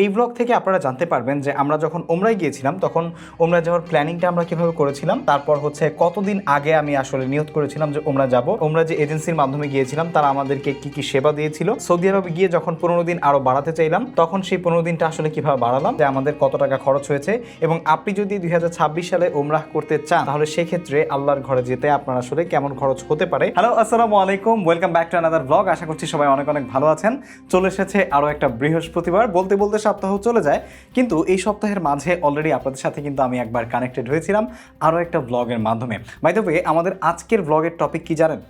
এই ব্লগ থেকে আপনারা জানতে পারবেন যে আমরা যখন ওমরায় গিয়েছিলাম তখন ওমরা যাওয়ার প্ল্যানিংটা আমরা কিভাবে করেছিলাম, তারপর হচ্ছে কতদিন আগে আমি আসলে নিয়ত করেছিলাম যে ওমরা যাব, ওমরা যে এজেন্সির মাধ্যমে গিয়েছিলাম তারা আমাদেরকে কি কি সেবা দিয়েছিল, সৌদি আরবে গিয়ে যখন 15 দিন আরো বাড়াতে চাইলাম তখন সেই 15 দিনটা আসলে কিভাবে বাড়ালাম, যে আমাদের কত টাকা খরচ হয়েছে, এবং আপনি যদি 2026 সালে ওমরাহ করতে চান তাহলে সেক্ষেত্রে আল্লাহর ঘরে যেতে আপনার আসলে কেমন খরচ হতে পারে। হ্যালো, আসসালামু আলাইকুম, welcome back to another blog. আশা করছি সবাই অনেক অনেক ভালো আছেন। চলে এসেছে আরো একটা বৃহস্পতিবার, বলতে বলতে সপ্তাহ চলে যায়, কিন্তু এই সপ্তাহের মাঝে অলরেডি আপনাদের সাথে কিন্তু আমি একবার কানেক্টেড হয়েছিলাম আরও একটা ব্লগের মাধ্যমে। বাই দ্য ওয়ে, আমাদের আজকের ব্লগের টপিক কি জানেন?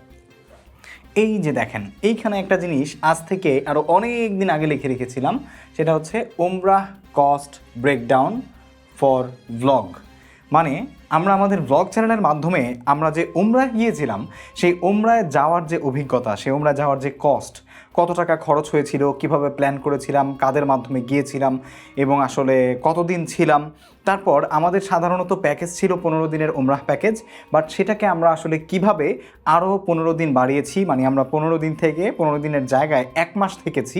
এই যে দেখেন, এইখানে একটা জিনিস আজ থেকে আরও অনেক দিন আগে লিখে রেখেছিলাম, সেটা হচ্ছে ওমরাহ কস্ট ব্রেকডাউন ফর ব্লগ। মানে আমরা আমাদের ব্লগ চ্যানেলের মাধ্যমে আমরা যে ওমরায় গিয়েছিলাম সেই ওমরায় যাওয়ার যে অভিজ্ঞতা, সেই ওমরায় যাওয়ার যে কস্ট, কত টাকা খরচ হয়েছিল, কিভাবে প্ল্যান করেছিলাম, কাদের মাধ্যমে গিয়েছিলাম এবং আসলে কতদিন ছিলাম। তারপর আমাদের সাধারণত প্যাকেজ ছিল 15 দিনের ওমরাহ প্যাকেজ, বাট সেটাকে আমরা আসলে কিভাবে আরও 15 দিন বাড়িয়েছি, মানে আমরা 15 দিন থেকে 15 দিনের জায়গায় 1 মাস থেকেছি,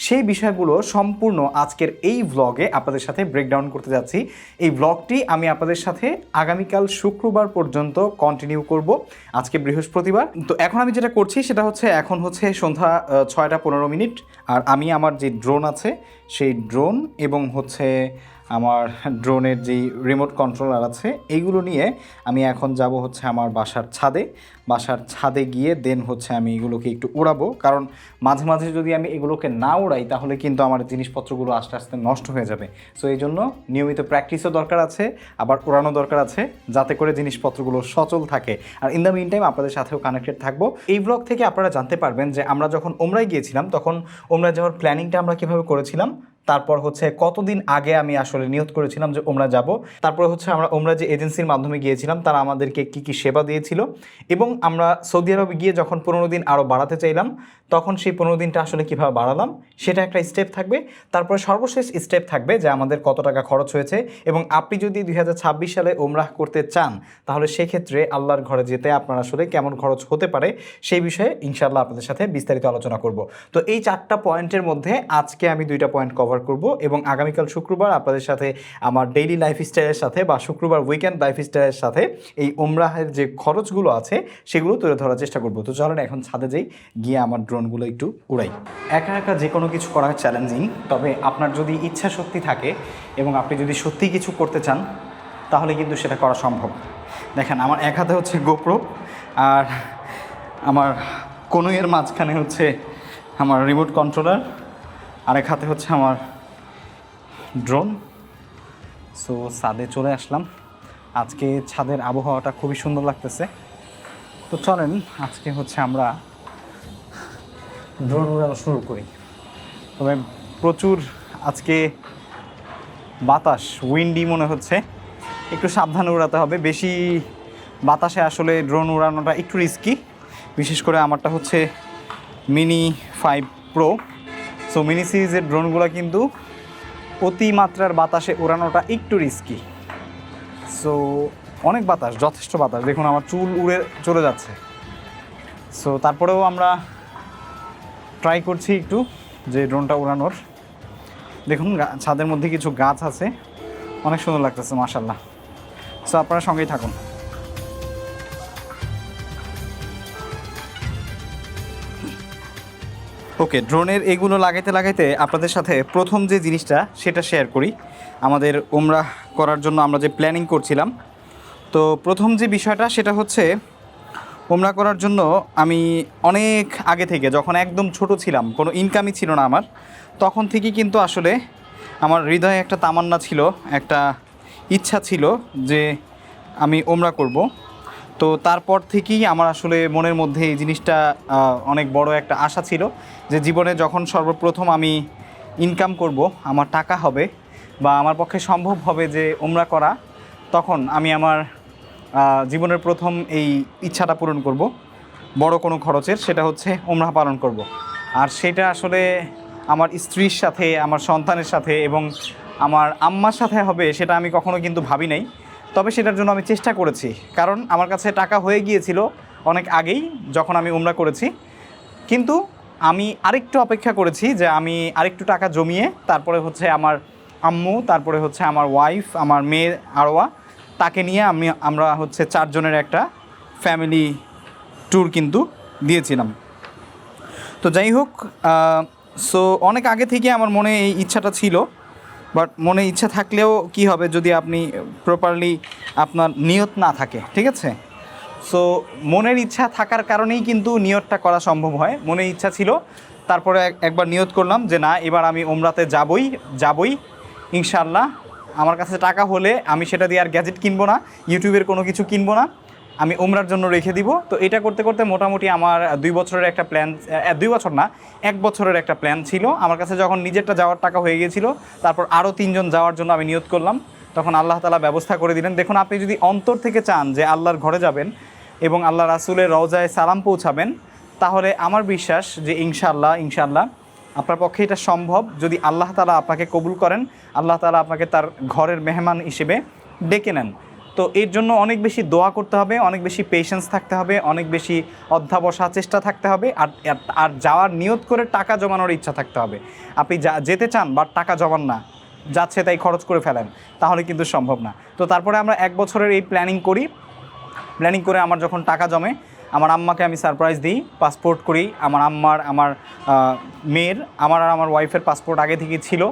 সেই বিষয়গুলো সম্পূর্ণ আজকের এই ব্লগে আপনাদের সাথে ব্রেকডাউন করতে যাচ্ছি। এই ব্লগটি আমি আপনাদের সাথে আগামীকাল শুক্রবার পর্যন্ত কন্টিনিউ করব। আজকে বৃহস্পতিবার, তো এখন আমি যেটা করছি সেটা হচ্ছে এখন হচ্ছে সন্ধ্যা 6টা 15 মিনিট, আর আমি আমার যে ড্রোন আছে সেই ড্রোন এবং হচ্ছে আমার ড্রোনের যেই রিমোট কন্ট্রোলার আছে এইগুলো নিয়ে আমি এখন যাব হচ্ছে আমার বাসার ছাদে গিয়ে দেন হচ্ছে আমি এগুলোকে একটু উড়াবো, কারণ মাঝে মাঝে যদি আমি এগুলোকে না উড়াই তাহলে কিন্তু আমার জিনিসপত্রগুলো আস্তে আস্তে নষ্ট হয়ে যাবে। সো এই জন্য নিয়মিত প্র্যাকটিসও দরকার আছে, আবার উড়ানো দরকার আছে, যাতে করে জিনিসপত্রগুলো সচল থাকে। আর ইন দ্য মিন টাইম আপনাদের সাথেও কানেক্টেড থাকবো। এই ব্লগ থেকে আপনারা জানতে পারবেন যে আমরা যখন ওমরায় গিয়েছিলাম তখন ওমরায় যাওয়ার প্ল্যানিংটা আমরা কীভাবে করেছিলাম, তারপর হচ্ছে কতদিন আগে আমি আসলে নিয়ত করেছিলাম যে ওমরা যাব, তারপর হচ্ছে আমরা ওমরা যে এজেন্সির মাধ্যমে গিয়েছিলাম তারা আমাদেরকে কি কি সেবা দিয়েছিল, এবং আমরা সৌদি আরবে গিয়ে যখন 15 দিন আরও বাড়াতে চাইলাম তখন সেই 15 দিনটা আসলে কীভাবে বাড়ালাম সেটা একটা স্টেপ থাকবে। তারপরে সর্বশেষ স্টেপ থাকবে যে আমাদের কত টাকা খরচ হয়েছে, এবং আপনি যদি 2026 সালে ওমরাহ করতে চান তাহলে সেক্ষেত্রে আল্লাহর ঘরে যেতে আপনার আসলে কেমন খরচ হতে পারে সেই বিষয়ে ইনশাআল্লাহ আপনাদের সাথে বিস্তারিত আলোচনা করব। তো এই 4টা পয়েন্টের মধ্যে আজকে আমি 2টা পয়েন্ট কভার করব, এবং আগামীকাল শুক্রবার আপনাদের সাথে আমার ডেইলি লাইফস্টাইলের সাথে বা শুক্রবার উইকেন্ড লাইফস্টাইলের সাথে এই ওমরাহের যে খরচগুলো আছে সেগুলো তুলে ধরার চেষ্টা করব। তো চলেন এখন ছাদে যাই, গিয়ে আমার ড্রোনগুলো একটু উড়াই। একা একা যে কোনো কিছু করা চ্যালেঞ্জিং, তবে আপনার যদি ইচ্ছা শক্তি থাকে এবং আপনি যদি সত্যি কিছু করতে চান তাহলে কিন্তু সেটা করা সম্ভব। দেখেন, আমার এক হাতে হচ্ছে গোপ্রো, আর আমার কনুইয়ের মাঝখানে হচ্ছে আমার রিমোট কন্ট্রোলার, আরেক হাতে হচ্ছে আমার ড্রোন। সো ছাদে চলে আসলাম। আজকে ছাদের আবহাওয়াটা খুবই সুন্দর লাগতেছে। তো চলেন আজকে হচ্ছে আমরা ড্রোন উড়ানো শুরু করি। তবে প্রচুর আজকে বাতাস, উইন্ডি মনে হচ্ছে, একটু সাবধানে উড়াতে হবে। বেশি বাতাসে আসলে ড্রোন উড়ানোটা একটু রিস্কি, বিশেষ করে আমারটা হচ্ছে মিনি 5 প্রো। সো মিনি সিরিজের ড্রোনগুলো কিন্তু অতিমাত্রার বাতাসে উড়ানোটা একটু রিস্কি। সো অনেক বাতাস, যথেষ্ট বাতাস, দেখুন আমার চুল উড়ে চলে যাচ্ছে। সো তারপরেও আমরা ট্রাই করছি একটু যে ড্রোনটা উড়ানোর। দেখুন ছাদের মধ্যে কিছু গাছ আছে, অনেক সুন্দর লাগতেছে মাশাআল্লাহ। সো আপনারা সঙ্গেই থাকুন। ওকে, ড্রোনের এগুলো লাগাইতে আপনাদের সাথে প্রথম যে জিনিসটা সেটা শেয়ার করি। আমাদের ওমরাহ করার জন্য আমরা যে প্ল্যানিং করছিলাম, তো প্রথম যে বিষয়টা সেটা হচ্ছে ওমরাহ করার জন্য আমি অনেক আগে থেকে, যখন একদম ছোট ছিলাম, কোনো ইনকামই ছিল না আমার, তখন থেকেই কিন্তু আসলে আমার হৃদয়ে একটা তামান্না ছিল, একটা ইচ্ছা ছিল যে আমি ওমরাহ করব। তো তারপর থেকেই আমার আসলে মনের মধ্যে এই জিনিসটা অনেক বড় একটা আশা ছিল যে জীবনে যখন সর্বপ্রথম আমি ইনকাম করব, আমার টাকা হবে বা আমার পক্ষে সম্ভব হবে যে ওমরাহ করা, তখন আমি আমার জীবনের প্রথম এই ইচ্ছাটা পূরণ করব বড় কোনো খরচের, সেটা হচ্ছে ওমরাহ পালন করব। আর সেটা আসলে আমার স্ত্রীর সাথে, আমার সন্তানের সাথে এবং আমার আম্মার সাথে হবে সেটা আমি কখনো কিন্তু ভাবি নাই। তবে সেটার জন্য আমি চেষ্টা করেছি, কারণ আমার কাছে টাকা হয়ে গিয়েছিল অনেক আগেই যখন আমি ওমরাহ করেছি, কিন্তু আমি আরেকটু অপেক্ষা করেছি যে আমি আরেকটু টাকা জমিয়ে তারপরে হচ্ছে আমার আম্মু, তারপরে হচ্ছে আমার ওয়াইফ, আমার মেয়ে আরোয়া, তাকে নিয়ে আমরা হচ্ছে 4 জনের একটা ফ্যামিলি ট্যুর কিন্তু দিয়েছিলাম। তো যাই হোক, সো অনেক আগে থেকে আমার মনে এই ইচ্ছাটা ছিল, বাট মনে ইচ্ছা থাকলেও কি হবে যদি আপনি প্রপারলি আপনার নিয়ত না থাকে, ঠিক আছে? সো মনের ইচ্ছা থাকার কারণেই কিন্তু নিয়তটা করা সম্ভব হয়। মনে ইচ্ছা ছিল, তারপরে একবার নিয়ত করলাম যে না, এবার আমি ওমরাতে যাবই ইনশাআল্লাহ। আমার কাছে টাকা হলে আমি সেটা দিয়ে আর গ্যাজেট কিনবো না, ইউটিউবের কোনো কিছু কিনবো না, আমি ওমরার জন্য রেখে দিব। তো এটা করতে করতে মোটামুটি আমার 2 বছরের একটা প্ল্যান, 2 বছর না, 1 বছরের একটা প্ল্যান ছিল আমার কাছে। যখন নিজেরটা যাওয়ার টাকা হয়ে গিয়েছিল, তারপর আরও 3 জন যাওয়ার জন্য আমি নিয়ত করলাম, তখন আল্লাহ তাআলা ব্যবস্থা করে দিলেন। দেখুন, আপনি যদি অন্তর থেকে চান যে আল্লাহর ঘরে যাবেন এবং আল্লাহ রাসূলের রওজায় সালাম পৌঁছাবেন, তাহলে আমার বিশ্বাস যে ইনশাআল্লাহ আপনার পক্ষে এটা সম্ভব, যদি আল্লাহ তাআলা আপনাকে কবুল করেন, আল্লাহ তাআলা আপনাকে তার ঘরের মেহমান হিসেবে ডেকে নেন। তো এর জন্য অনেক বেশি দোয়া করতে হবে, অনেক বেশি পেশেন্স থাকতে হবে, অনেক বেশি অধ্যবসায় চেষ্টা থাকতে হবে, আর যাওয়ার নিয়ত করে টাকা জমানোর ইচ্ছা থাকতে হবে। আপনি যেতে চান বাট টাকা জমান না, যাচ্ছে তাই খরচ করে ফেলেন, তাহলে কিন্তু সম্ভব না। তো তারপরে আমরা 1 বছরের এই প্ল্যানিং করে আমার যখন টাকা জমে, আমার আম্মাকে আমি সারপ্রাইজ দিই, পাসপোর্ট করি। আমার আম্মার, আমার মেয়ের, আমার আর আমার ওয়াইফের পাসপোর্ট আগে থেকেই ছিল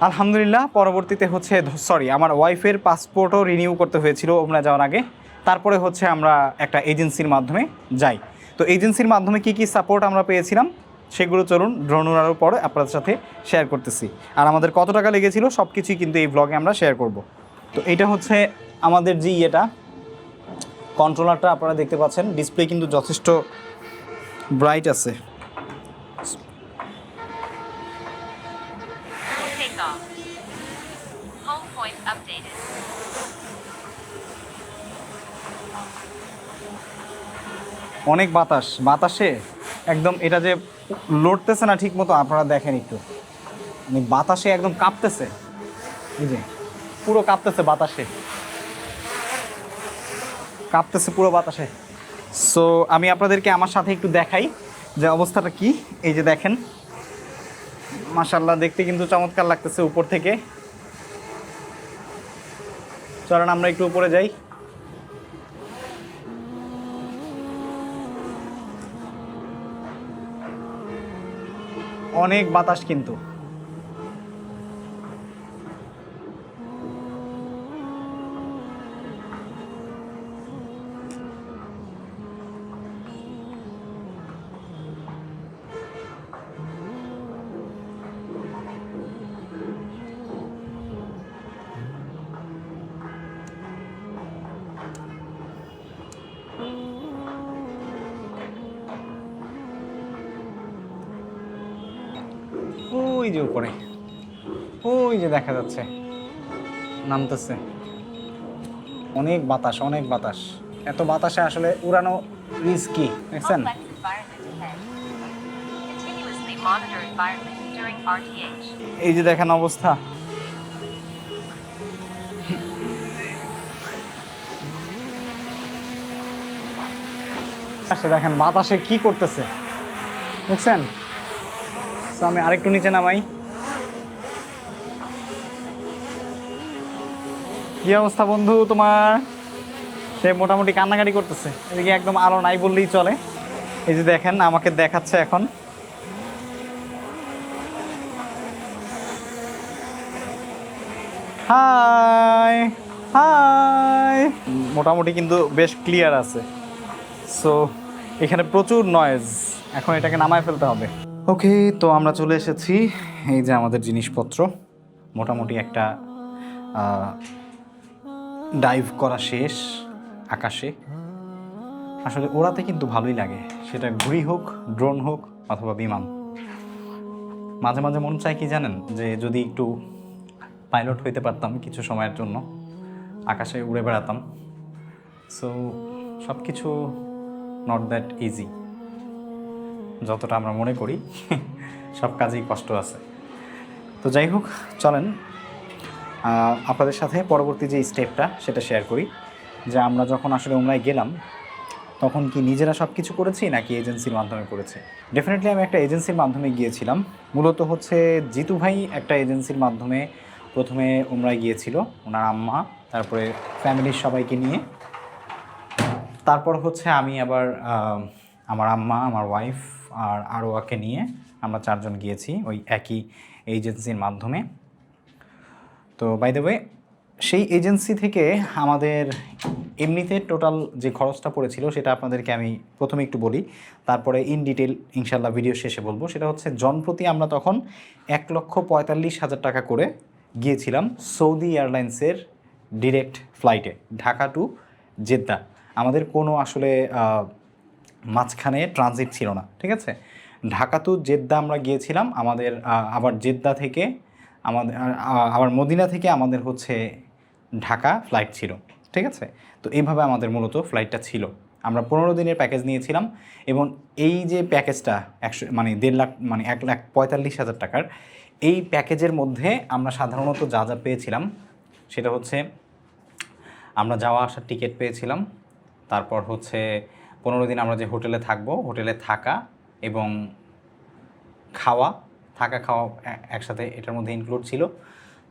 আলহামদুলিল্লাহ। পরবর্তীতে হচ্ছে আমার ওয়াইফের পাসপোর্টও রিনিউ করতে হয়েছিল ওমরা যাওয়ার আগে। তারপরে হচ্ছে আমরা একটা এজেন্সির মাধ্যমে যাই। তো এজেন্সির মাধ্যমে কী সাপোর্ট আমরা পেয়েছিলাম সেগুলো চলুন ড্রোন উড়ানোর পরে আপনাদের সাথে শেয়ার করতেছি। আর আমাদের কত টাকা লেগেছিল সব কিছুই কিন্তু এই ব্লগে আমরা শেয়ার করব। তো এটা হচ্ছে আমাদের যে কন্ট্রোলারটা, আপনারা দেখতে পাচ্ছেন ডিসপ্লে কিন্তু যথেষ্ট ব্রাইট আছে। অনেক বাতাসে একদম এটা যে লড়তেছে না ঠিক মতো, আপনারা দেখেন একটু, মানে বাতাসে একদম কাঁপতেছে, এই যে পুরো কাঁপতেছে পুরো বাতাসে। সো আমি আপনাদেরকে আমার সাথে একটু দেখাই যে অবস্থাটা কি। এই যে দেখেন, মাশাআল্লাহ দেখতে কিন্তু চমৎকার লাগতেছে উপর থেকে। চলেন আমরা একটু উপরে যাই। অনেক বাতাস কিন্তু। ওই যে উপরে, ওই যে দেখা যাচ্ছে নামতেছে। অনেক বাতাস। এত বাতাসে আসলে উড়ানো রিস্কি, দেখছেন? এই যে দেখেন অবস্থা। দেখেন বাতাসে কি করতেছে, দেখছেন? তো আমি আরেকটু নিচে নামাই। কি অবস্থা বন্ধু তোমার? সে মোটামুটি কান্নাকাটি করতেছে, এদিকে একদম আলো নাই বললেই চলে। এই যে দেখেন আমাকে দেখাচ্ছে এখন। হাই, মোটামুটি কিন্তু বেশ ক্লিয়ার আছে। সো এখানে প্রচুর নয়েজ, এখন এটাকে নামায় ফেলতে হবে। ওকে, তো আমরা চলে এসেছি। এই যে আমাদের জিনিসপত্র, মোটামুটি একটা ডাইভ করা শেষ আকাশে। আসলে ওড়াতে কিন্তু ভালোই লাগে, সেটা ঘুড়ি হোক, ড্রোন হোক অথবা বিমান। মাঝে মাঝে মন চায় কি জানেন, যে যদি একটু পাইলট হইতে পারতাম কিছু সময়ের জন্য, আকাশে উড়ে বেড়াতাম। সো সব কিছু নট দ্যাট ইজি, যতটা আমরা মনে করি সব কাজেই কষ্ট আছে। তো যাই হোক, চলেন আপনাদের সাথে পরবর্তী যে স্টেপটা সেটা শেয়ার করি। যে আমরা যখন আসলে ওমরায় গেলাম, তখন কি নিজেরা সব কিছু করেছি নাকি এজেন্সির মাধ্যমে করেছি? ডেফিনেটলি আমি একটা এজেন্সির মাধ্যমে গিয়েছিলাম। মূলত হচ্ছে জিতু ভাই একটা এজেন্সির মাধ্যমে প্রথমে উমরায় গিয়েছিল, ওনার আম্মা, তারপরে ফ্যামিলির সবাইকে নিয়ে। তারপর হচ্ছে আমি আবার আমার আম্মা, আমার ওয়াইফ আর আরোয়াকে নিয়ে আমরা 4 জন গিয়েছি ওই একই এজেন্সির মাধ্যমে। তো বাই দ্য ওয়ে, সেই এজেন্সি থেকে আমাদের এমনিতে টোটাল যে খরচটা পড়েছিল সেটা আপনাদেরকে আমি প্রথমে একটু বলি, তারপরে ইন ডিটেল ইনশাল্লাহ ভিডিও শেষে বলবো। সেটা হচ্ছে জনপ্রতি আমরা তখন 1,45,000 টাকা করে গিয়েছিলাম সৌদি এয়ারলাইন্সের ডিরেক্ট ফ্লাইটে, ঢাকা টু জেদ্দা। আমাদের কোনো আসলে মাঝখানে ট্রানজিট ছিল না, ঠিক আছে। ঢাকা টু জেদ্দা আমরা গিয়েছিলাম, আমাদের আবার জেদ্দা থেকে আমাদের আবার মদিনা থেকে আমাদের হচ্ছে ঢাকা ফ্লাইট ছিল, ঠিক আছে। তো এইভাবে আমাদের মূলত ফ্লাইটটা ছিল। আমরা 15 দিনের প্যাকেজ নিয়েছিলাম এবং এই যে প্যাকেজটা 1.5 লাখ 1,45,000 টাকার এই প্যাকেজের মধ্যে আমরা সাধারণত যা যা পেয়েছিলাম সেটা হচ্ছে আমরা যাওয়া আসার টিকিট পেয়েছিলাম, তারপর হচ্ছে 15 দিন আমরা যে হোটেলে থাকবো, হোটেলে থাকা এবং খাওয়া একসাথে এটার মধ্যে ইনক্লুড ছিল।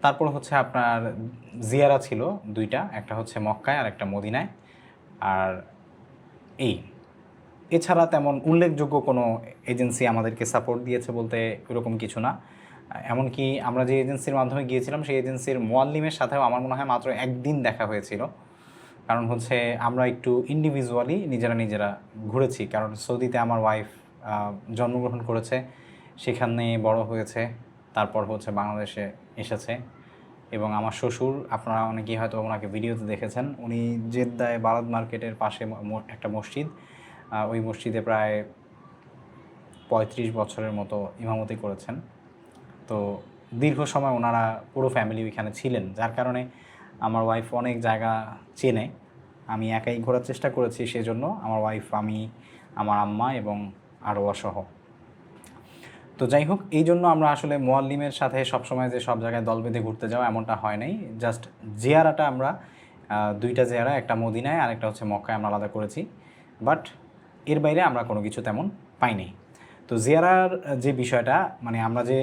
তারপর হচ্ছে আপনার জিয়ারা ছিল 2টা, একটা হচ্ছে মক্কায় আর একটা মদিনায়। আর এছাড়া তেমন উল্লেখযোগ্য কোনো এজেন্সি আমাদেরকে সাপোর্ট দিয়েছে বলতে এরকম কিছু না। এমনকি আমরা যে এজেন্সির মাধ্যমে গিয়েছিলাম সেই এজেন্সির মোয়াল্লিমের সাথেও আমার মনে হয় মাত্র একদিন দেখা হয়েছিল। কারণ হচ্ছে আমরা একটু ইন্ডিভিজুয়ালি নিজেরা ঘুরেছি। কারণ সৌদিতে আমার ওয়াইফ জন্মগ্রহণ করেছে, সেখানে বড় হয়েছে, তারপর হচ্ছে বাংলাদেশে এসেছে। এবং আমার শ্বশুর, আপনারা অনেকেই হয়তো ওনাকে ভিডিওতে দেখেছেন, উনি জেদ্দায় বারাদ মার্কেটের পাশে একটা মসজিদ, ওই মসজিদে প্রায় 35 বছরের মতো ইমামতি করেছেন। তো দীর্ঘ সময় ওনারা পুরো ফ্যামিলি ওইখানে ছিলেন, যার কারণে আমার ওয়াইফ অনেক জায়গা চেনে। আমি একাই ঘোরার চেষ্টা করেছি, সেজন্য আমার ওয়াইফ, আমি, আমার আম্মা এবং আরোয়া সহ। তো যাই হোক, এই জন্য আমরা আসলে মোয়াল্লিমের সাথে সবসময় যে সব জায়গায় দল বেঁধে ঘুরতে যাওয়া এমনটা হয় নাই। জাস্ট জিয়ারাটা আমরা 2টা জিয়ারা, একটা মদিনায় আর একটা হচ্ছে মক্কায় আমরা আলাদা করেছি। বাট এর বাইরে আমরা কোনো কিছু তেমন পাইনি। তো জিয়ারার যে বিষয়টা, আমরা যে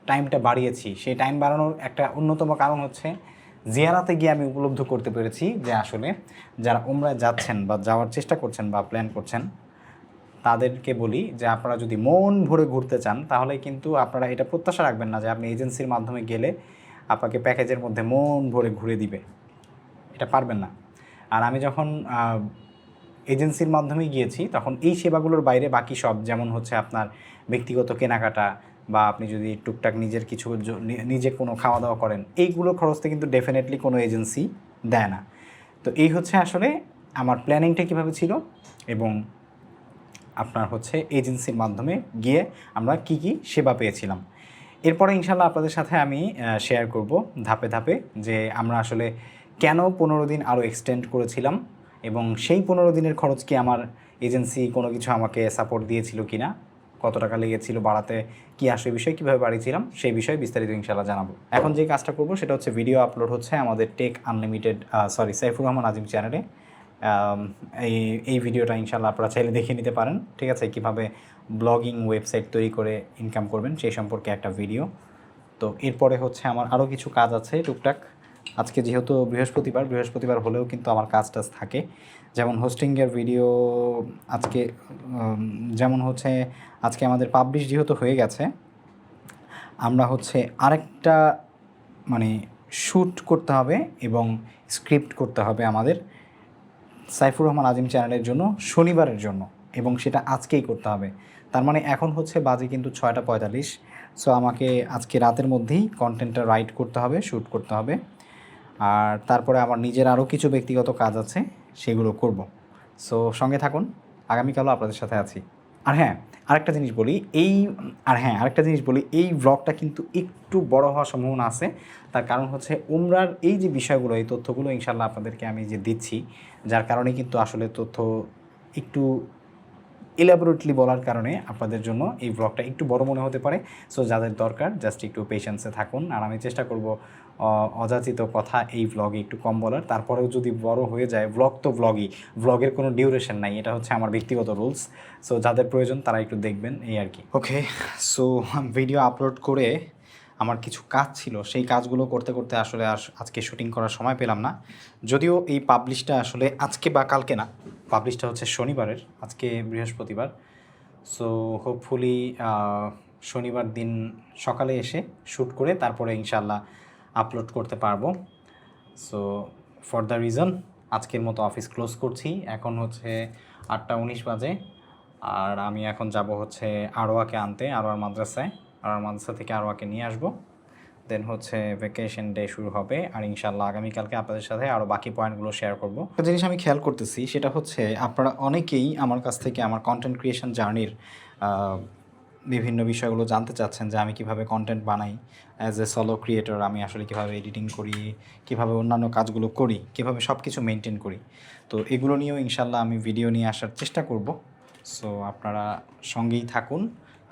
টাইমটা বাড়িয়েছি, সেই টাইম বাড়ানোর একটা অন্যতম কারণ হচ্ছে জিয়ারাতে গিয়ে আমি উপলব্ধি করতে পেরেছি যে আসলে যারা উমরায় যাচ্ছেন বা যাওয়ার চেষ্টা করছেন বা প্ল্যান করছেন, তাদেরকে বলি যে আপনারা যদি মন ভরে ঘুরতে চান তাহলে কিন্তু আপনারা এটা প্রত্যাশা রাখবেন না যে আপনি এজেন্সির মাধ্যমে গেলে আপনাকে প্যাকেজের মধ্যে মন ভরে ঘুরে দিবে, এটা পারবেন না। আর আমি যখন এজেন্সির মাধ্যমে গিয়েছি তখন এই সেবাগুলোর বাইরে বাকি সব, যেমন হচ্ছে আপনার ব্যক্তিগত কেনাকাটা বা আপনি যদি টুকটাক নিজের কিছু নিজে কোনো খাওয়া দাওয়া করেন, এইগুলো খরচতে কিন্তু ডেফিনেটলি কোনো এজেন্সি দেয় না। তো এই হচ্ছে আসলে আমার প্ল্যানিংটা কীভাবে ছিল এবং আপনার হচ্ছে এজেন্সির মাধ্যমে গিয়ে আমরা কি কি সেবা পেয়েছিলাম। এরপরে ইনশাল্লাহ আপনাদের সাথে আমি শেয়ার করব ধাপে ধাপে যে আমরা আসলে কেন 15 দিন আরও এক্সটেন্ড করেছিলাম এবং সেই 15 দিনের খরচ কি আমার এজেন্সি কোনো কিছু আমাকে সাপোর্ট দিয়েছিল কি না, কত টাকা লেগেছিল বাড়াতে, কি আসলে বিষয়, কীভাবে বাড়িয়েছিলাম সেই বিষয়ে বিস্তারিত ইনশাল্লাহ জানাবো। এখন যে কাজটা করব সেটা হচ্ছে ভিডিও আপলোড হচ্ছে আমাদের টেক আনলিমিটেড সাইফুর রহমান আজিম চ্যানেলে। এই ভিডিওটা ইনশাল্লাহ আপনারা চাইলে দেখে নিতে পারেন, ঠিক আছে। কীভাবে ব্লগিং ওয়েবসাইট তৈরি করে ইনকাম করবেন সেই সম্পর্কে একটা ভিডিও। তো এরপরে হচ্ছে আমার আরও কিছু কাজ আছে টুকটাক। আজকে যেহেতু বৃহস্পতিবার হলেও কিন্তু আমার কাজ টাজ থাকে, যেমন হোস্টিংয়ের ভিডিও আজকে, যেমন হচ্ছে আজকে আমাদের পাবলিশ যেহেতু হয়ে গেছে, আমরা হচ্ছে আরেকটা শ্যুট করতে হবে এবং স্ক্রিপ্ট করতে হবে আমাদের সাইফুর রহমান আজিম চ্যানেলের জন্য শনিবারের জন্য, এবং সেটা আজকেই করতে হবে। তার এখন হচ্ছে বাজে কিন্তু 6টা 45। সো আমাকে আজকে রাতের মধ্যেই কন্টেন্টটা রাইট করতে হবে, শ্যুট করতে হবে। আর তারপরে আমার নিজের আরও কিছু ব্যক্তিগত কাজ আছে, সেগুলো করব। সো সঙ্গে থাকুন, আগামীকালও আপনাদের সাথে আছি। আর হ্যাঁ, আরেকটা জিনিস বলি, এই ব্লগটা কিন্তু একটু বড় হওয়ার সম্ভাবনা আছে। তার কারণ হচ্ছে উমরার এই যে বিষয়গুলো, এই তথ্যগুলো ইনশাল্লাহ আপনাদেরকে আমি যে দিচ্ছি, যার কারণে কিন্তু আসলে তথ্য একটু ইলাবোরেটলি বলার কারণে আপনাদের জন্য এই ব্লগটা একটু বড় মনে হতে পারে। সো যাদের দরকার জাস্ট একটু পেশেন্সে থাকুন, আর আমি চেষ্টা করব অযাচিত কথা এই ব্লগে একটু কম বলার। তারপরেও যদি বড় হয়ে যায়, ব্লগ তো ব্লগই, ব্লগের কোনো ডিউরেশন নাই, এটা হচ্ছে আমার ব্যক্তিগত রুলস। সো যাদের প্রয়োজন তারা একটু দেখবেন, এই আর কি। ওকে, সো ভিডিও আপলোড করে আমার কিছু কাজ ছিল, সেই কাজগুলো করতে করতে আসলে আজকে শুটিং করার সময় পেলাম না। যদিও এই পাবলিশটা আসলে আজকে বা কালকে না, পাবলিশটা হচ্ছে শনিবারের, আজকে বৃহস্পতিবার। সো হোপফুলি শনিবার দিন সকালে এসে শ্যুট করে তারপরে ইনশাল্লাহ আপলোড করতে পারবো। সো ফর দ্য রিজন আজকের মতো অফিস ক্লোজ করছি। এখন হচ্ছে 8টা 19 বাজে, আর আমি এখন যাব হচ্ছে আরোয়াকে আনতে, আরোয়ার মাদ্রাসায়। আরোয়ার মাদ্রাসা থেকে আরোয়াকে নিয়ে আসবো, দেন হচ্ছে ভ্যাকেশন ডে শুরু হবে। আর ইনশাল্লাহ আগামীকালকে আপনাদের সাথে আরও বাকি পয়েন্টগুলো শেয়ার করব। একটা জিনিস আমি খেয়াল করতেছি, সেটা হচ্ছে আপনারা অনেকেই আমার কাছ থেকে আমার কন্টেন্ট ক্রিয়েশন জার্নির বিভিন্ন বিষয়গুলো জানতে চাচ্ছেন, যে আমি কিভাবে কন্টেন্ট বানাই অ্যাজ এ সলো ক্রিয়েটর, আমি আসলে কিভাবে এডিটিং করি, কিভাবে অন্যান্য কাজগুলো করি, কিভাবে সব কিছু মেনটেন করি। তো এগুলো নিয়েও ইনশাল্লাহ আমি ভিডিও নিয়ে আসার চেষ্টা করব। সো আপনারা সঙ্গেই থাকুন,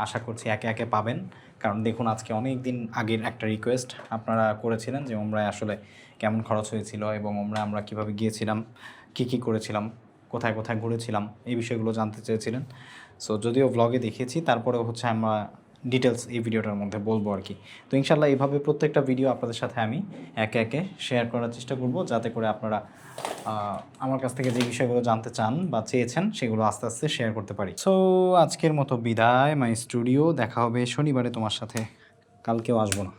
আশা করছি একে একে পাবেন। কারণ দেখুন, আজকে অনেক দিন আগের একটা রিকোয়েস্ট আপনারা করেছিলেন যে ওমরায় আসলে কেমন খরচ হয়েছিল, এবং আমরা কীভাবে গিয়েছিলাম, কী করেছিলাম, কোথায় কোথায় ঘুরেছিলাম, এই বিষয়গুলো জানতে চেয়েছিলেন। সো যদিও ব্লগে দেখিয়েছি, তারপরেও হচ্ছে আমরা ডিটেলস এই ভিডিওটার মধ্যে বলবো আর কি। তো ইনশাল্লাহ এইভাবে প্রত্যেকটা ভিডিও আপনাদের সাথে আমি একে একে শেয়ার করার চেষ্টা করব, যাতে করে আপনারা আমার কাছ থেকে যে বিষয়গুলো জানতে চান বা চেয়েছেন সেগুলো আস্তে আস্তে শেয়ার করতে পারি। সো আজকের মতো বিদায় মাই স্টুডিও, দেখা হবে শনিবারে তোমার সাথে, কালকেও আসবো না।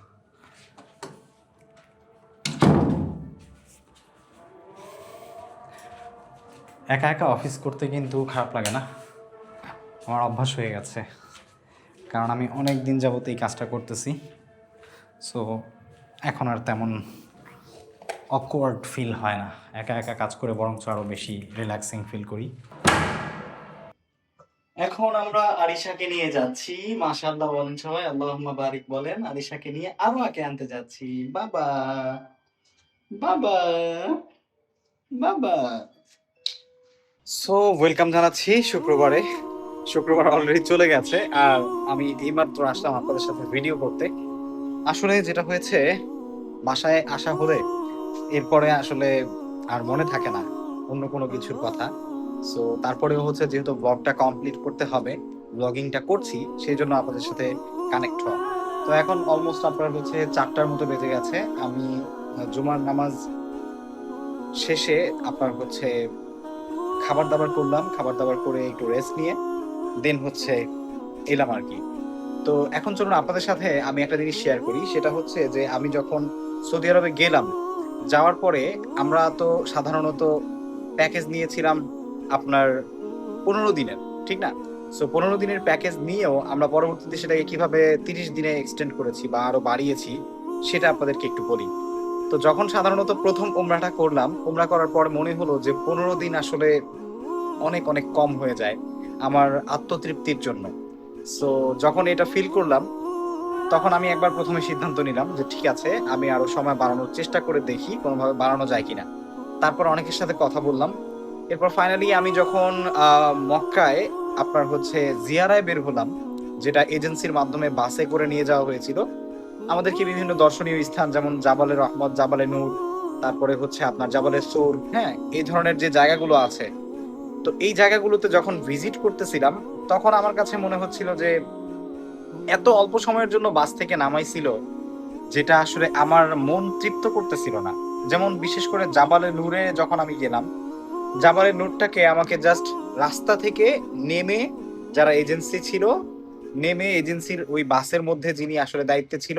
একা একা অফিস করতে কিন্তু খারাপ লাগে না, আমার অভ্যাস হয়ে গেছে, কারণ আমি অনেক দিন যাবত এই কাজটা করতেছি। সো এখন আর তেমন অকওয়ার্ড ফিল হয় না, একা একা কাজ করে বরঞ্চ আরও বেশি রিল্যাক্সিং ফিল করি। এখন আমরা আরিশাকে নিয়ে যাচ্ছি, মাশাআল্লাহ বলেন সবাই, আল্লাহুম্মা বারিক বলেন। আরিশাকে নিয়ে আরো আগে আনতে যাচ্ছি। বাবা বাবা বাবা। সো ওয়েলকাম জানাচ্ছি শুক্রবারে। শুক্রবার অলরেডি চলে গেছে, আর আমি এইমাত্র আসলাম আপনাদের সাথে ভিডিও করতে। আসলে যেটা হয়েছে, বাসায় আসা হলে এরপরে আসলে আর মনে থাকে না অন্য কোনো কিছুর কথা। সো তারপরেও হচ্ছে, যেহেতু ব্লগটা কমপ্লিট করতে হবে, ব্লগিংটা করছি, সেই জন্য আপনাদের সাথে কানেক্ট হওয়া। তো এখন অলমোস্ট আপনার হচ্ছে 4টার মতো বেজে গেছে। আমি জুমার নামাজ শেষে আপনার হচ্ছে খাবার দাবার করলাম, খাবার দাবার করে একটু রেস্ট নিয়ে দেন হচ্ছে এলাম আর কি। তো এখন চলুন আপনাদের সাথে আমি একটা জিনিস শেয়ার করি, সেটা হচ্ছে যে আমি যখন সৌদি আরবে গেলাম, যাওয়ার পরে আমরা তো সাধারণত প্যাকেজ নিয়েছিলাম আপনার 15 দিনের, ঠিক না? সো 15 দিনের প্যাকেজ নিয়েও আমরা পরবর্তীতে সেটাকে কিভাবে 30 দিনে এক্সটেন্ড করেছি বা আরো বাড়িয়েছি, সেটা আপনাদেরকে একটু বলি। তো যখন সাধারণত প্রথম ওমরাটা করলাম, ওমরা করার পর মনে হলো যে 15 দিন আসলে অনেক অনেক কম হয়ে যায় আমার আত্মতৃপ্তির জন্য। সো যখন এটা ফিল করলাম, তখন আমি একবার প্রথমে সিদ্ধান্ত নিলাম যে ঠিক আছে, আমি আরো সময় বাড়ানোর চেষ্টা করে দেখি কোনোভাবে বাড়ানো যায় কিনা। তারপর অনেকের সাথে কথা বললাম। এরপর ফাইনালি আমি যখন মক্কায় আপনার হচ্ছে জিয়ারায় বের হলাম, যেটা এজেন্সির মাধ্যমে বাসে করে নিয়ে যাওয়া হয়েছিল আমাদেরকে বিভিন্ন দর্শনীয় স্থান, যেমন জাবালে রহমত, জাবালে নূর, তারপরে হচ্ছে আপনার জাবালে সোর, হ্যাঁ, এই ধরনের যে জায়গাগুলো আছে। তো এই জায়গাগুলোতে যখন ভিজিট করতেছিলাম, তখন আমার কাছে মনে হচ্ছিল যে এত অল্প সময়ের জন্য বাস থেকে নামাইছিল, যেটা আসলে আমার মন তৃপ্ত করতেছিল না। যেমন বিশেষ করে জাবালে নূরে যখন আমি গেলাম, জাবালে নূরটাকে আমাকে জাস্ট রাস্তা থেকে নেমে, যারা এজেন্সি ছিল, নেমে এজেন্সির ওই বাসের মধ্যে যিনি আসলে দায়িত্বে ছিল,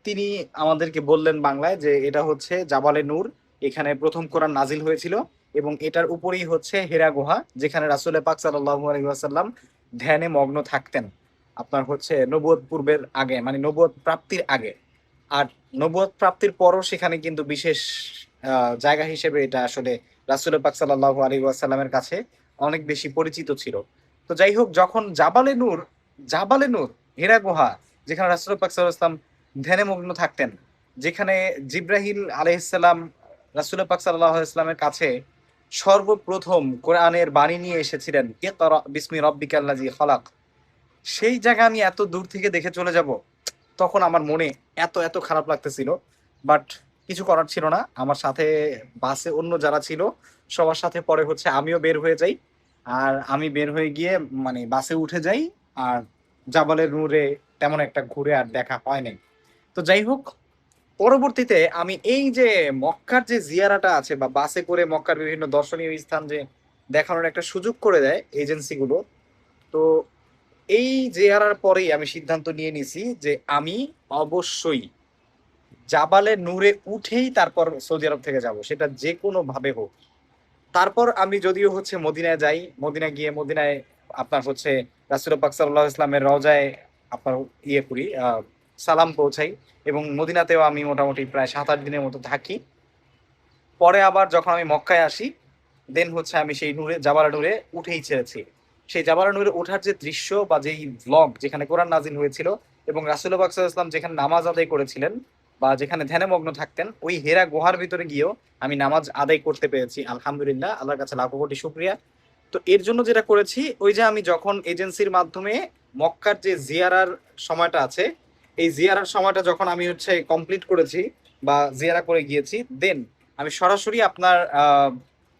তিনি আমাদেরকে বললেন বাংলায় যে এটা হচ্ছে জাবালে নূর, এখানে প্রথম কোরআন নাজিল হয়েছিল, এবং এটার উপরেই হচ্ছে হেরা গুহা, যেখানে রাসূল পাক সাল্লাল্লাহু আলাইহি ওয়াসাল্লাম ধ্যানে মগ্ন থাকতেন আপনার হচ্ছে নবুয়ত পূর্বের আগে, মানে নবুয়ত প্রাপ্তির আগে। আর নবুয়ত প্রাপ্তির পরও সেখানে কিন্তু বিশেষ জায়গা হিসেবে এটা আসলে রাসূল পাক সাল্লাল্লাহু আলাইহি ওয়াসাল্লামের কাছে অনেক বেশি পরিচিত ছিল। তো যাই হোক, যখন জাবালে নূর, জাবালে নূর, হেরা গুহা, যেখানে রাসূল পাক সাল্লাল্লাহু আলাইহি ওয়াসাল্লাম ধ্যানে মগ্ন থাকতেন, যেখানে জিব্রাহিল আলাইহিস সালাম রাসূল পাক সাল্লাল্লাহু আলাইহি ওয়াসাল্লামের কাছে সর্বপ্রথম কোরআনের বাণী নিয়ে এসেছিলেন ইকরা বিসমি রব্বিকাল্লাযী খলাক, সেই জায়গা আমি এত দূর থেকে দেখে চলে যাব, তখন আমার মনে এত এত খারাপ লাগতেছিল। বাট কিছু করার ছিল না। আমার সাথে বাসে অন্য যারা ছিল সবার সাথে পরে হচ্ছে আমিও বের হয়ে যাই। আর আমি বের হয়ে গিয়ে মানে বাসে উঠে যাই। আর জাবালের নূরে তেমন একটা ঘুরে আর দেখা হয় নাই। তো যাই হোক, পরবর্তীতে আমি এই যে মক্কার যে জিয়ারাটা আছে বা বাসে করে মক্কার বিভিন্ন দর্শনীয় স্থান যে দেখানোর একটা সুযোগ করে দেয় এজেন্সিগুলো, তো এই জিয়ারার পরেই আমি সিদ্ধান্ত নিয়ে নিছি যে আমি অবশ্যই জাবালে নূরে উঠেই তারপর সৌদি আরব থেকে যাব, সেটা যে কোনো ভাবে হোক। তারপর আমি যদিও হচ্ছে মদিনায় যাই, মদিনা গিয়ে মদিনায় আপনার হচ্ছে রাসূল পাক সাল্লাল্লাহু আলাইহি ওয়াসাল্লামের রওজায় আপনার ইয়ে করি, সালাম পৌঁছাই। এবং মদিনাতেও আমি মোটামুটি প্রায় 7-8 দিনের মতো থাকি। পরে আবার যখন আমি মক্কায় আসি, দেন হচ্ছে আমি সেই নূরে জাবালা নূরে উঠেই ছেড়েছি। সেই জাবালা নূরে ওঠার যে দৃশ্য বা যেই ভ্লগ যেখানে কোরআন নাজিল হয়েছিল এবং রাসূল পাক সাল্লাল্লাহু আলাইহি ওয়াসাল্লাম যেখানে নামাজ আদায় করেছিলেন বা যেখানে ধ্যানে মগ্ন থাকতেন, ওই হেরা গুহার ভিতরে গিয়েও আমি নামাজ আদায় করতে পেরেছি। আলহামদুলিল্লাহ, আল্লাহর কাছে লাখো কোটি শুকরিয়া। তো এর জন্য যেটা করেছি, ওই যে আমি যখন এজেন্সির মাধ্যমে মক্কার যে জিয়ারার সময়টা আছে, এই জিয়ারার সময়টা যখন আমি হচ্ছে কমপ্লিট করেছি বা জিয়ারা করে গিয়েছি, দেন আমি সরাসরি আপনার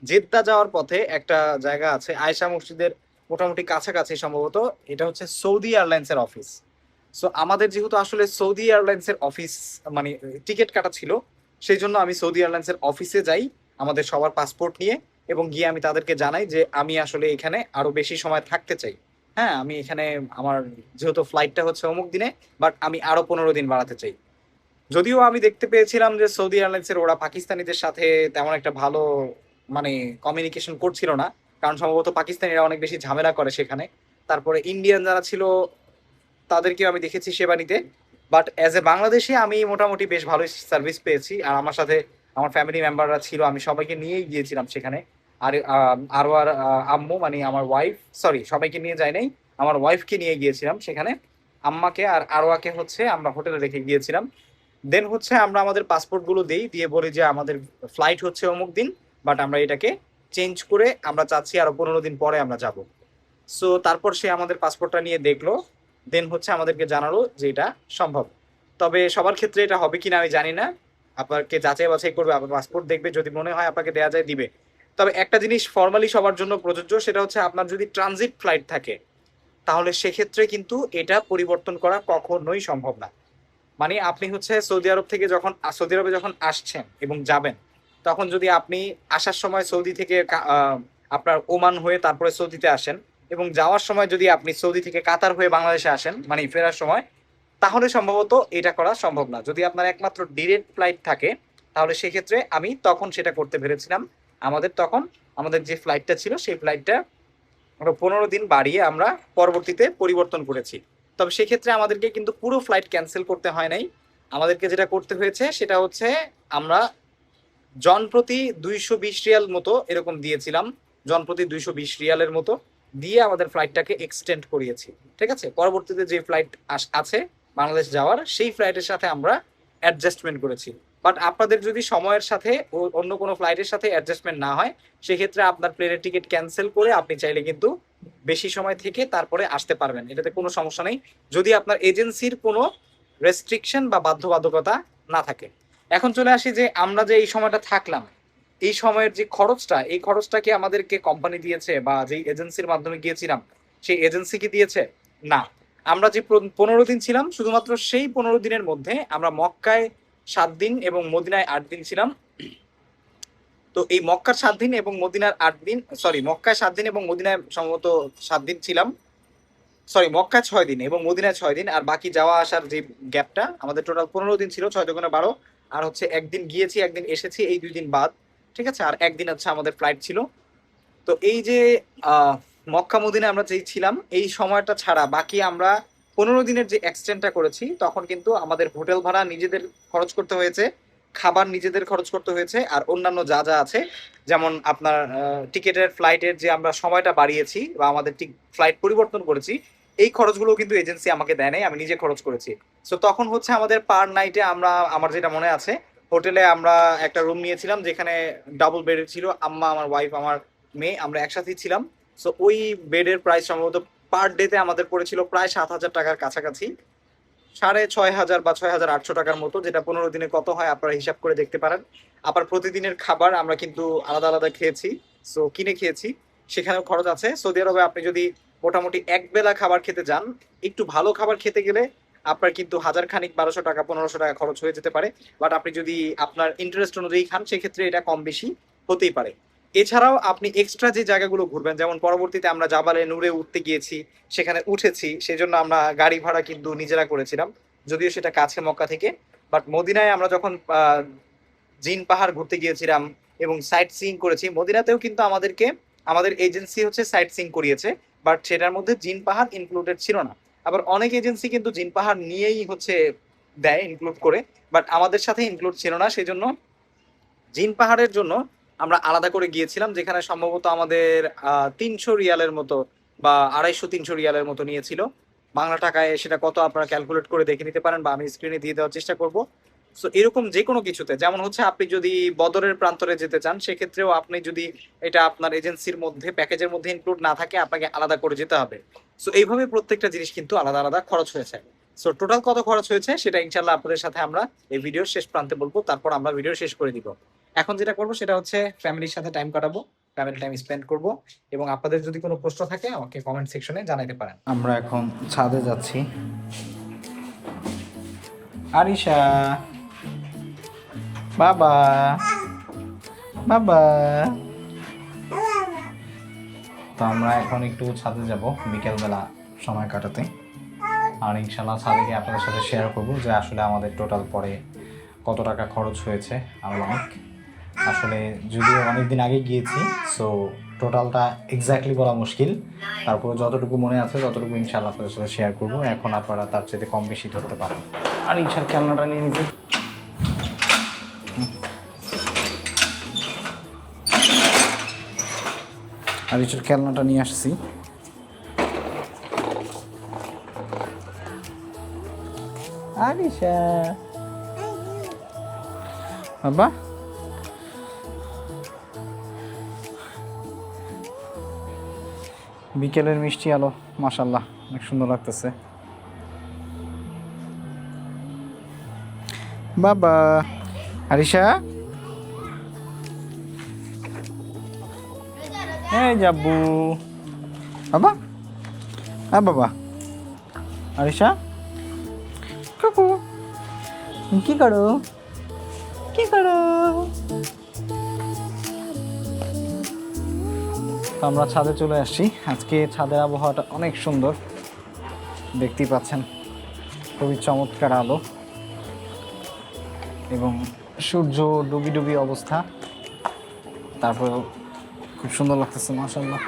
জেদ্দা যাওয়ার পথে একটা জায়গা আছে আয়েশা মসজিদের মোটামুটি কাছাকাছি সম্ভবত, এটা হচ্ছে সৌদি এয়ারলাইন্সের অফিস। সো আমাদের যেহেতু আসলে সৌদি এয়ারলাইন্সের অফিস মানে টিকিট কাটা ছিল, সেই জন্য আমি সৌদি এয়ারলাইন্সের অফিসে যাই আমাদের সবার পাসপোর্ট নিয়ে, এবং গিয়ে আমি তাদেরকে জানাই যে আমি আসলে এখানে আরো বেশি সময় থাকতে চাই। হ্যাঁ, আমি এখানে আমার যেহেতু ফ্লাইটটা হচ্ছে অমুক দিনে, বাট আমি আরো 15 দিন বাড়াতে চাই। যদিও আমি দেখতে পেয়েছিলাম যে সৌদি এয়ারলাইন্সের ওরা পাকিস্তানিদের সাথে তেমন একটা ভালো মানে কমিউনিকেশন করছিল না, কারণ সম্ভবত পাকিস্তানিরা অনেক বেশি ঝামেলা করে সেখানে। তারপরে ইন্ডিয়ান যারা ছিল তাদেরকেও আমি দেখেছি সেবা নিতে। বাট অ্যাজ এ বাংলাদেশি আমি মোটামুটি বেশ ভালোই সার্ভিস পেয়েছি। আর আমার সাথে আমার ফ্যামিলি মেম্বাররা ছিল, আমি সবাইকে নিয়েই গিয়েছিলাম সেখানে। আর আরও আর আম্মু মানে আমার ওয়াইফ, সরি সবাইকে নিয়ে যাই নাই, আমার ওয়াইফকে নিয়ে গিয়েছিলাম সেখানে। আম্মাকে আর আরোয়াকে হচ্ছে আমরা হোটেলে রেখে গিয়েছিলাম। দেন হচ্ছে আমরা আমাদের পাসপোর্টগুলো দিই, দিয়ে বলি যে আমাদের ফ্লাইট হচ্ছে অমুক দিন, বাট আমরা এটাকে চেঞ্জ করে আমরা চাচ্ছি আরো 15 দিন পরে আমরা যাব। সো তারপর সে আমাদের পাসপোর্টটা নিয়ে দেখলো, দেন হচ্ছে আমাদেরকে জানালো যে এটা সম্ভব। তবে সবার ক্ষেত্রে এটা হবে কিনা আমি জানি না, আপনাকে যাচাই বাছাই করবে, আপনার পাসপোর্ট দেখবে, যদি মনে হয় আপনাকে দেওয়া যায় দিবে। তবে একটা জিনিস ফর্মালি সবার জন্য প্রযোজ্য, সেটা হচ্ছে আপনার যদি ট্রানজিট ফ্লাইট থাকে তাহলে সেক্ষেত্রে কিন্তু এটা পরিবর্তন করা কখনোই সম্ভব না। মানে আপনি হচ্ছে সৌদি আরব থেকে যখন সৌদি আরবে যখন আসছেন এবং যাবেন, তখন যদি আপনি আসার সময় সৌদি থেকে আপনার ওমান হয়ে তারপরে সৌদিতে আসেন, এবং যাওয়ার সময় যদি আপনি সৌদি থেকে কাতার হয়ে বাংলাদেশে আসেন মানে ফেরার সময়, তাহলে সম্ভবত এটা করা সম্ভব না। যদি আপনার একমাত্র ডিরেক্ট ফ্লাইট থাকে তাহলে সেক্ষেত্রে আমি তখন সেটা করতে পেরেছিলাম। আমাদের তখন আমাদের যে ফ্লাইটটা ছিল সেই ফ্লাইটটা 15 দিন বাড়িয়ে আমরা পরবর্তীতে পরিবর্তন করেছি। তবে সেক্ষেত্রে আমাদেরকে কিন্তু পুরো ফ্লাইট ক্যান্সেল করতে হয় নাই। আমাদেরকে যেটা করতে হয়েছে সেটা হচ্ছে আমরা জনপ্রতি 220 রিয়াল মতো এরকম দিয়েছিলাম, জনপ্রতি 220 রিয়ালের মতো দিয়ে আমাদের ফ্লাইটটাকে এক্সটেন্ড করিয়েছি। ঠিক আছে, পরবর্তীতে যে ফ্লাইট আছে বাংলাদেশ যাওয়ার, সেই ফ্লাইটের সাথে আমরা অ্যাডজাস্টমেন্ট করেছি। বাট আপনাদের যদি সময়ের সাথে অন্য কোনো ফ্লাইটের সাথে অ্যাডজাস্টমেন্ট না হয়, সেক্ষেত্রে আপনার প্লেনের টিকিট ক্যান্সেল করে আপনি চাইলে কিন্তু বেশি সময় থেকে তারপরে আসতে পারবেন, এটাতে কোনো সমস্যা নেই, যদি আপনার এজেন্সির কোনো রেস্ট্রিকশন বা বাধ্যবাধকতা না থাকে। এখন চলে আসি যে আমরা যে এই সময়টা থাকলাম, এই সময়ের যে খরচটা, এই খরচটা কি আমাদেরকে কোম্পানি দিয়েছে বা যে এজেন্সির মাধ্যমে গিয়েছিলাম সেই এজেন্সি কি দিয়েছে? না। আমরা যে 15 দিন ছিলাম, শুধুমাত্র সেই 15 দিনের মধ্যে আমরা মক্কায় 7 দিন এবং মদিনায় 8 দিন ছিলাম। তো এই মক্কার 7 দিন এবং মদিনার 8 দিন, সরি মক্কায় 7 দিন এবং মদিনায় সম্ভবত 7 দিন ছিলাম, সরি মক্কায় 6 দিন এবং মদিনায় 6 দিন, আর বাকি যাওয়া আসার যে গ্যাপটা আমাদের টোটাল 15 দিন ছিল, 6 × 12, আর হচ্ছে একদিন গিয়েছি একদিন এসেছি, এই 2 দিন বাদ। ঠিক আছে, আর একদিন হচ্ছে আমাদের ফ্লাইট ছিল। তো এই যে মক্কা মদিনা আমরা যেই ছিলাম এই সময়টা ছাড়া বাকি আমরা 15 দিনের যে এক্সটেন্ডটা করেছি, তখন কিন্তু আমাদের হোটেল ভাড়া নিজেদের খরচ করতে হয়েছে, খাবার নিজেদের খরচ করতে হয়েছে, আর অন্যান্য যা যা আছে, যেমন আপনার টিকেটের ফ্লাইটের যে আমরা সময়টা বাড়িয়েছি বা আমাদের ঠিক ফ্লাইট পরিবর্তন করেছি, এই খরচগুলো কিন্তু এজেন্সি আমাকে দেয় নাই, আমি নিজে খরচ করেছি। সো তখন হচ্ছে আমাদের পার নাইটে আমরা, আমার যেটা মনে আছে, হোটেলে আমরা একটা রুম নিয়েছিলাম যেখানে ডাবল বেডের ছিল, আম্মা, আমার ওয়াইফ, আমার মেয়ে, আমরা একসাথেই ছিলাম। সো ওই বেডের প্রাইস সম্ভবত পার ডেতে আমাদের পড়েছিল প্রায় 7,000 টাকার কাছাকাছি, 6,500 বা 6,800 টাকার মতো, যেটা 15 দিনে কত হয় আপনারা হিসাব করে দেখতে পারেন। আবার প্রতিদিনের খাবার আমরা কিন্তু আলাদা আলাদা খেয়েছি, সো কিনে খেয়েছি, সেখানেও খরচ আছে। সৌদি আরবে আপনি যদি মোটামুটি এক বেলা খাবার খেতে যান, একটু ভালো খাবার খেতে গেলে আপনার কিন্তু হাজার খানিক 1200 টাকা 1500 টাকা খরচ হয়ে যেতে পারে। বাট আপনি যদি আপনার ইন্টারেস্ট অনুযায়ী খান সেক্ষেত্রে এটা কম বেশি হতেই পারে। এছাড়াও আপনি এক্সট্রা যে জায়গাগুলো ঘুরবেন, যেমন পরবর্তীতে আমরা জাবালে নূরে উঠতে গিয়েছি, সেখানে উঠেছি, সেই জন্য আমরা গাড়ি ভাড়া কিন্তু নিজেরা করেছিলাম, যদিও সেটা কাছে মক্কা থেকে। বাট মদিনায় আমরা যখন জিন পাহাড় ঘুরতে গিয়েছিলাম এবং সাইট সিইং করেছি, মদিনাতেও কিন্তু আমাদেরকে আমাদের এজেন্সি হচ্ছে সাইট সিইং করিয়েছে, বাট সেটার মধ্যে জিন পাহাড় ইনক্লুডেড ছিল না। আবার অনেক এজেন্সি কিন্তু জিন পাহাড় নিয়েই হচ্ছে দেয় ইনক্লুড করে, বাট আমাদের সাথে ইনক্লুড ছিল না, সেই জন্য জিন পাহাড়ের জন্য আমরা আলাদা করে গিয়েছিলাম, যেখানে সম্ভবত আমাদের 300 রিয়ালের মতো বা 250-300 রিয়ালের মতো নিয়েছিল। বাংলা টাকায় সেটা কত আপনারা ক্যালকুলেট করে দেখে নিতে পারেন, বা আমি স্ক্রিনে দিয়ে দেওয়ার চেষ্টা করব। সো এরকম যে কোনো কিছুতে, যেমন হচ্ছে আপনি যদি বদরের প্রান্তরে যেতে চান, সেক্ষেত্রেও আপনি যদি এটা আপনার এজেন্সির মধ্যে প্যাকেজের মধ্যে ইনক্লুড না থাকে, আপনাকে আলাদা করে যেতে হবে। সো এইভাবে প্রত্যেকটা জিনিস কিন্তু আলাদা আলাদা খরচ হয়েছে। সো টোটাল কত খরচ হয়েছে সেটা ইনশাল্লাহ আপনাদের সাথে আমরা এই ভিডিওর শেষ প্রান্তে বলবো, তারপর আমরা ভিডিও শেষ করে দিব। এখন যেটা করবো সেটা হচ্ছে ফ্যামিলির সাথে টাইম কাটাবো, ফ্যামিলি টাইম স্পেন্ড করব, এবং আপনাদের যদি কোনো প্রশ্ন থাকে আমাকে কমেন্ট সেকশনে জানাতে পারেন। আমরা এখন ছাদে যাচ্ছি। আরিশা, বাবা, বাবা। তো আমরা এখন একটু ছাদে যাব বিকেলবেলা সময় কাটাতে, আর ইনশাল্লাহ ছাদে গিয়ে আপনাদের সাথে শেয়ার করবো যে আসলে আমাদের টোটাল পরে কত টাকা খরচ হয়েছে। অনেক আসলে যদিও অনেকদিন আগে গিয়েছি, সো টোটালটা এক্স্যাক্টলি বলা মুশকিল, তারপরে যতটুকু মনে আছে ততটুকু ইনশাল্লাহ আপনাদের সাথে শেয়ার করবো। এখন আপনারা তার চেয়ে কম বেশি ধরতে পারেন। আর ইনশাল খেলনাটা নিয়ে নিতে, আর ইনশাল খেলনাটা নিয়ে আসছি। আরিশা, বাবা, বিকেলের মিষ্টি আলো মাশাআল্লাহ অনেক সুন্দর লাগতেছে। বাবা, আরিশা, এই যাবু, বাবা, হ্যাঁ বাবা, আরিশা, কাকু, কি করো, কি করো? আমরা ছাদে চলে আসছি। আজকে ছাদের আবহাওয়াটা অনেক সুন্দর, দেখতেই পাচ্ছেন, খুবই চমৎকার আলো এবং সূর্য ডুবি ডুবি অবস্থা, তারপরেও খুব সুন্দর লাগতেছে মাশাআল্লাহ।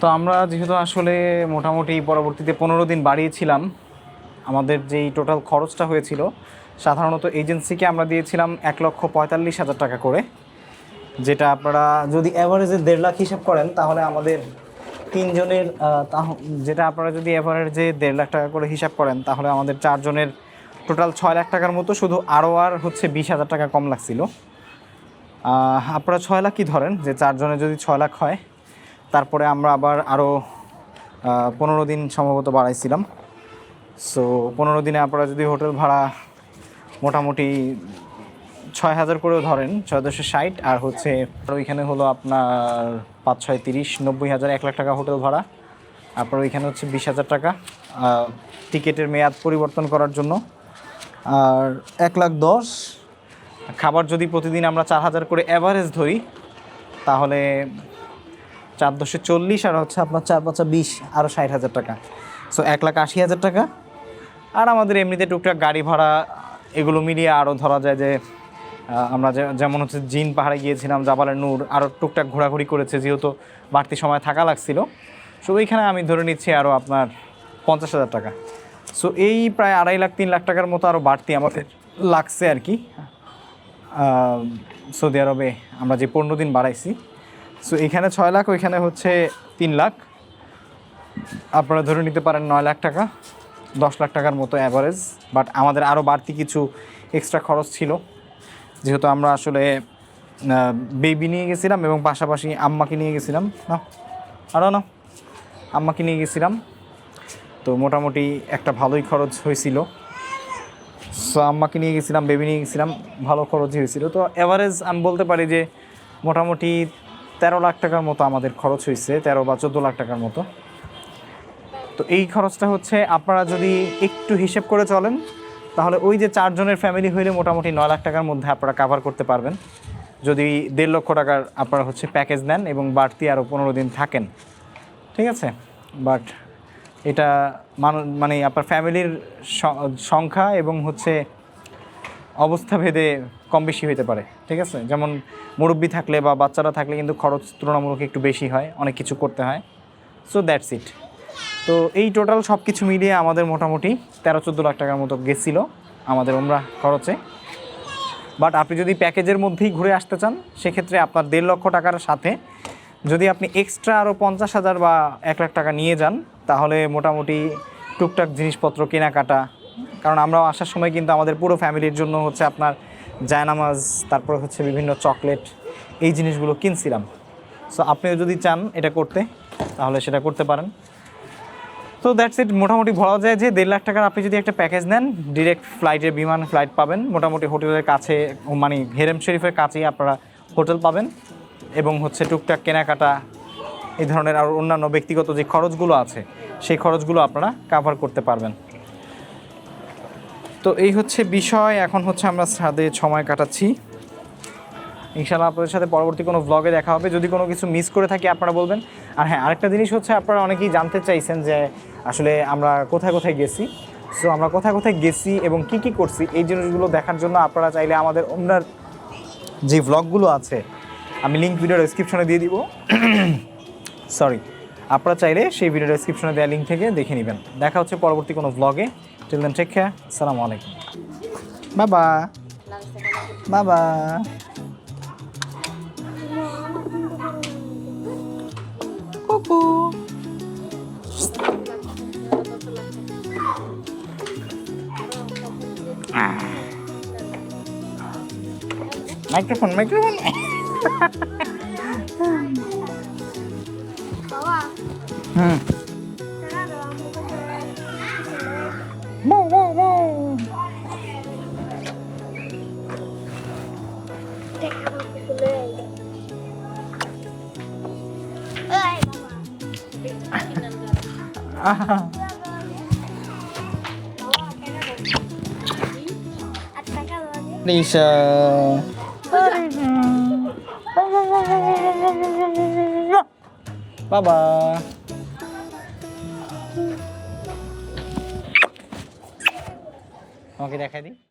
তো আমরা যেহেতু আসলে মোটামুটি পরবর্তীতে 15 দিন বাড়িয়েছিলাম, আমাদের যেই টোটাল খরচটা হয়েছিল, সাধারণত এজেন্সিকে আমরা দিয়েছিলাম 1,45,000 টাকা করে, যেটা আপনারা যদি অ্যাভারেজে 1.5 লাখ হিসাব করেন তাহলে আমাদের তিনজনের, যেটা আপনারা যদি অ্যাভারেজে 1.5 লাখ টাকা করে হিসাব করেন তাহলে আমাদের 4 জনের টোটাল 6 লাখ টাকার মতো, শুধু আর 20,000 টাকা কম লাগছিল। আপনারা 6 লাখই ধরেন, যে 4 জনের যদি 6 লাখ হয়, তারপরে আমরা আবার আরও 15 দিন সম্ভবত বাড়াইছিলাম। সো 15 দিনে আপনারা যদি হোটেল ভাড়া মোটামুটি 6,000 করেও ধরেন, 6,260, আর হচ্ছে ওইখানে হলো আপনার 5, 6, 30, 90,000, 1 লাখ টাকা হোটেল ভাড়া। আপনার ওইখানে হচ্ছে 20,000 টাকা টিকিটের মেয়াদ পরিবর্তন করার জন্য, আর 1,10,000 খাবার যদি প্রতিদিন আমরা 4,000 করে অ্যাভারেজ ধরি তাহলে 4,10,40, আর হচ্ছে আপনার 4,5,20, আরও 60,000 টাকা। সো 1,80,000 টাকা। আর আমাদের এমনিতে টুকটাক গাড়ি ভাড়া এগুলো মিলিয়ে আরও ধরা যায় যে আমরা যেমন হচ্ছে জিন পাহাড়ে গিয়েছিলাম, জাবালের নূর, আরও টুকটাক ঘোরাঘুরি করেছে, যেহেতু বাড়তি সময় থাকা লাগছিল। সো ওইখানে আমি ধরে নিচ্ছি আরও আপনার 50,000 টাকা। সো এই প্রায় 2.5 লাখ 3 লাখ টাকার মতো আরও বাড়তি আমাদের লাগছে আর কি, সৌদি আরবে আমরা যে 15 দিন বাড়াইছি। সো এখানে 6 লাখ, ওইখানে হচ্ছে 3 লাখ, আপনারা ধরে নিতে পারেন 9 লাখ টাকা, 10 লাখ টাকার মতো অ্যাভারেজ। বাট আমাদের আরও বাড়তি কিছু এক্সট্রা খরচ ছিল, যেহেতু আমরা আসলে বেবি নিয়ে গেছিলাম এবং পাশাপাশি আম্মাকে নিয়ে গেছিলাম, না আম্মাকে নিয়ে গেছিলাম। তো মোটামুটি একটা ভালোই খরচ হয়েছিল। সো আম্মাকে নিয়ে গেছিলাম, বেবি নিয়ে গেছিলাম, ভালো খরচই হয়েছিল। তো অ্যাভারেজ আমি বলতে পারি যে মোটামুটি 13 লাখ টাকার মতো আমাদের খরচ হয়েছে, 13 বা 14 লাখ টাকার মতো। তো এই খরচটা হচ্ছে আপনারা যদি একটু হিসেব করে চলেন, তাহলে ওই যে 4 জনের ফ্যামিলি হইলে মোটামুটি 9 লাখ টাকার মধ্যে আপনারা কাভার করতে পারবেন, যদি 1.5 লক্ষ টাকার আপনারা হচ্ছে প্যাকেজ নেন এবং বাড়তি আরও 15 দিন থাকেন, ঠিক আছে। বাট এটা মানে আপনার ফ্যামিলির সংখ্যা এবং হচ্ছে অবস্থা ভেদে কম বেশি হতে পারে, ঠিক আছে। যেমন মুরব্বি থাকলে বা বাচ্চারা থাকলে কিন্তু খরচ তুলনামূলক একটু বেশি হয়, অনেক কিছু করতে হয়। So that's it. তো এই টোটাল সব কিছু মিলিয়ে আমাদের মোটামুটি 13-14 লাখ টাকার মতো গেছিলো আমাদের উমরা খরচে। বাট আপনি যদি প্যাকেজের মধ্যেই ঘুরে আসতে চান, সেক্ষেত্রে আপনার 1.5 লক্ষ টাকার সাথে যদি আপনি এক্সট্রা আরও 50,000 বা 1 লাখ টাকা নিয়ে যান, তাহলে মোটামুটি টুকটাক জিনিসপত্র কেনাকাটা, কারণ আমরাও আসার সময় কিন্তু আমাদের পুরো ফ্যামিলির জন্য হচ্ছে আপনার জায়নামাজ, তারপর হচ্ছে বিভিন্ন চকলেট, এই জিনিসগুলো কিনছিলাম। সো আপনিও যদি চান এটা করতে, তাহলে সেটা করতে পারেন। তো দ্যাটস ইট। মোটামুটি বলা যায় যে 1.5 লাখ টাকার আপনি যদি একটা প্যাকেজ নেন, ডিরেক্ট ফ্লাইটের বিমান ফ্লাইট পাবেন, মোটামুটি হোটেলের কাছে মানে হেরেম শরীফের কাছেই আপনারা হোটেল পাবেন, এবং হচ্ছে টুকটাক কেনাকাটা, এই ধরনের আর অন্যান্য ব্যক্তিগত যে খরচগুলো আছে সেই খরচগুলো আপনারা কাভার করতে পারবেন। তো এই হচ্ছে বিষয়। এখন হচ্ছে আমরা ছাদে সময় কাটাচ্ছি। ইনশাআল্লাহ আপনাদের সাথে পরবর্তী কোনো ব্লগে দেখা হবে। যদি কোনো কিছু মিস করে থাকি আপনারা বলবেন। আর হ্যাঁ, আরেকটা জিনিস হচ্ছে, আপনারা অনেকেই জানতে চাইছেন যে আসলে আমরা কোথায় কোথায় গেছি। সো আমরা কোথায় কোথায় গেছি এবং কি কি করছি, এই জিনিসগুলো দেখার জন্য আপনারা চাইলে আমাদের ওনার যে ব্লগগুলো আছে, আমি লিঙ্ক ভিডিও ডেসক্রিপশনে দিয়ে দিব, সরি, আপনারা চাইলে সেই ভিডিও ডেসক্রিপশনে দেওয়া লিঙ্ক থেকে দেখে নেবেন। দেখা হচ্ছে পরবর্তী কোনো ব্লগে। টিল দেন টেক কেয়ার, আসসালামু আলাইকুম, বাবা বাবা। কুকু মাইক্রোফোন হুম Lisa. Bye bye. Oke, dekai di.